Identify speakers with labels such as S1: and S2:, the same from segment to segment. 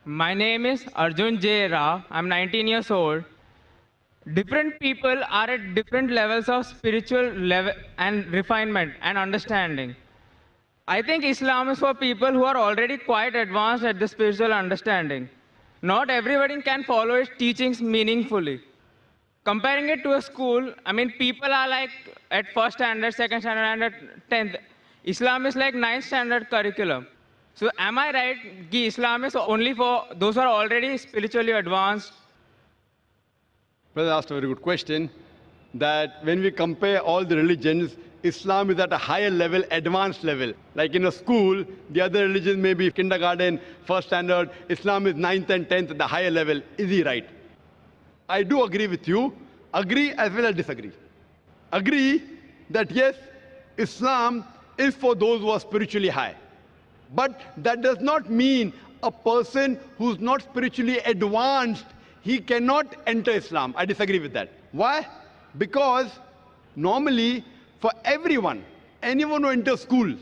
S1: My name is Arjun J. Rao. I'm 19 years old. Different people are at different levels of spiritual level and refinement and understanding. I think Islam is for people who are already quite advanced at the spiritual understanding. Not everybody can follow its teachings meaningfully. Comparing it to a school, I mean, people are like at first standard, second standard, and at 10th. Islam is like ninth standard curriculum. So am I right? Ki Islam is only for those who are already spiritually advanced?
S2: Brother asked a very good question, that when we compare all the religions, Islam is at a higher level, advanced level. Like in a school, the other religions may be kindergarten, first standard. Islam is 9th and 10th at the higher level. Is he right? I do agree with you. Agree as well as disagree. Agree that yes, Islam is for those who are spiritually high. But that does not mean a person who's not spiritually advanced, he cannot enter Islam. I disagree with that. Why? Because normally, for everyone, anyone who enters school,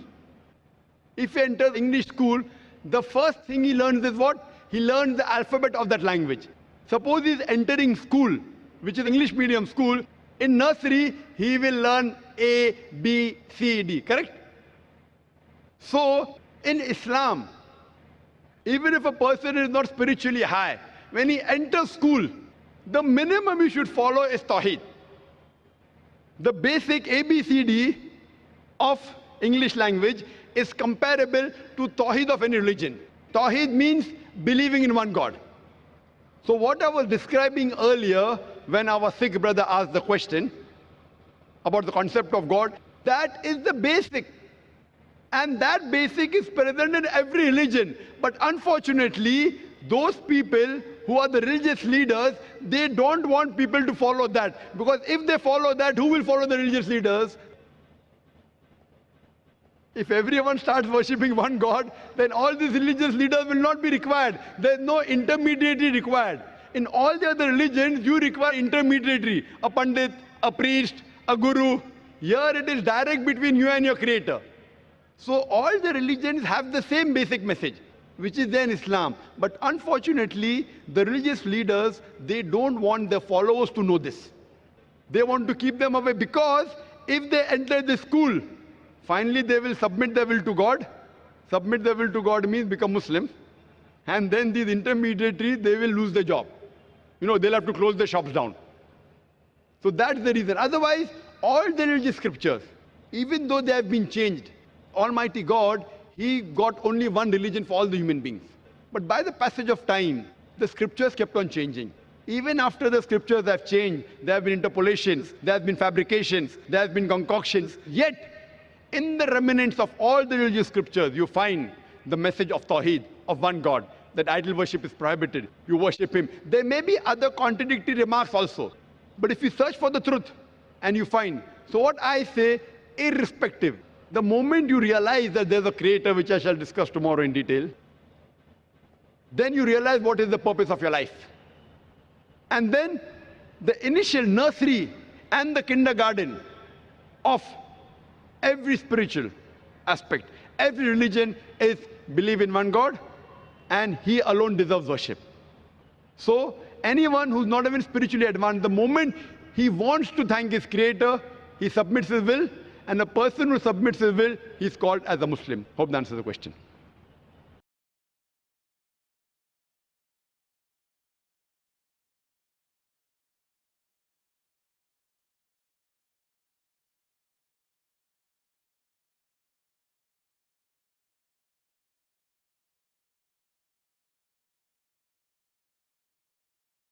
S2: if he enters English school, the first thing he learns is what? He learns the alphabet of that language. Suppose he's entering school, which is English medium school. In nursery, he will learn A, B, C, D, correct? So, in Islam, even if a person is not spiritually high, when he enters school, the minimum he should follow is Tawheed. The basic ABCD of English language is comparable to Tawheed of any religion. Tawheed means believing in one God. So what I was describing earlier when our Sikh brother asked the question about the concept of God, that is the basic. And that basic is present in every religion. But unfortunately, those people who are the religious leaders, they don't want people to follow that. Because if they follow that, who will follow the religious leaders? If everyone starts worshipping one God, then all these religious leaders will not be required. There's no intermediary required. In all the other religions, you require intermediary, a pandit, a priest, a guru. Here it is direct between you and your creator. So all the religions have the same basic message, which is there in Islam. But unfortunately, the religious leaders, they don't want their followers to know this. They want to keep them away, because if they enter the school, finally they will submit their will to God. Submit their will to God means become Muslim. And then these intermediaries, they will lose their job. You know, they'll have to close their shops down. So that's the reason. Otherwise, all the religious scriptures, even though they have been changed, Almighty God, He got only one religion for all the human beings. But by the passage of time, the scriptures kept on changing. Even after the scriptures have changed, there have been interpolations, there have been fabrications, there have been concoctions. Yet, in the remnants of all the religious scriptures, you find the message of Tawheed, of one God, that idol worship is prohibited. You worship Him. There may be other contradictory remarks also. But if you search for the truth, and you find. So what I say, irrespective, the moment you realize that there's a creator, which I shall discuss tomorrow in detail, then you realize what is the purpose of your life. And then the initial nursery and the kindergarten of every spiritual aspect, every religion is believe in one God, and He alone deserves worship. So anyone who's not even spiritually advanced, the moment he wants to thank his creator, he submits his will. And a person who submits his will, he's called as a Muslim. Hope that answers the question.